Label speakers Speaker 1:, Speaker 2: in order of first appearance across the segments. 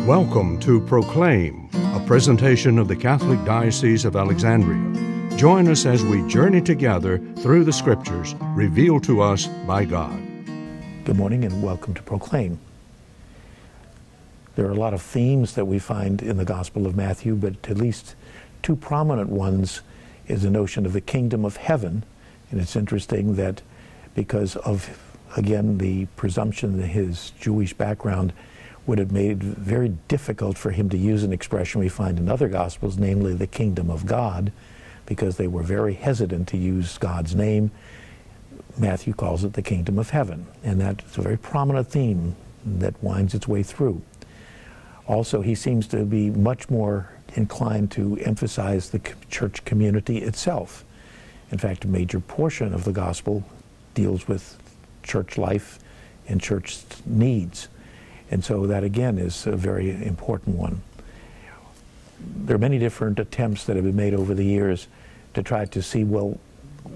Speaker 1: Welcome to Proclaim, a presentation of the Catholic Diocese of Alexandria. Join us as we journey together through the Scriptures revealed to us by God.
Speaker 2: Good morning and welcome to Proclaim. There are a lot of themes that we find in the Gospel of Matthew, but at least two prominent ones is the notion of the kingdom of heaven. And it's interesting that because of, again, the presumption that his Jewish background would have made it very difficult for him to use an expression we find in other Gospels, namely the kingdom of God, because they were very hesitant to use God's name. Matthew calls it the kingdom of heaven, and that's a very prominent theme that winds its way through. Also, he seems to be much more inclined to emphasize the church community itself. In fact, a major portion of the gospel deals with church life and church needs. And so that, again, is a very important one. There are many different attempts that have been made over the years to try to see, well,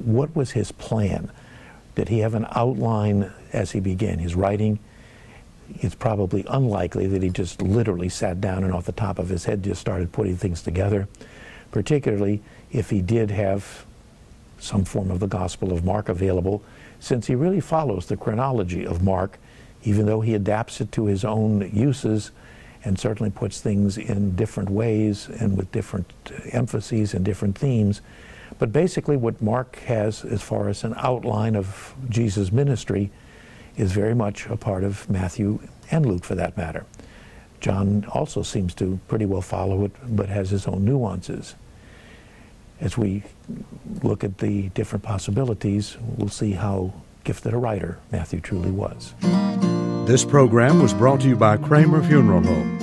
Speaker 2: what was his plan? Did he have an outline as he began his writing? It's probably unlikely that he just literally sat down and off the top of his head just started putting things together, particularly if he did have some form of the Gospel of Mark available, since he really follows the chronology of Mark, even though he adapts it to his own uses and certainly puts things in different ways and with different emphases and different themes. But basically what Mark has as far as an outline of Jesus' ministry is very much a part of Matthew and Luke, for that matter. John also seems to pretty well follow it, but has his own nuances. As we look at the different possibilities, we'll see how gifted a writer Matthew truly was.
Speaker 1: This program was brought to you by Kramer Funeral Home.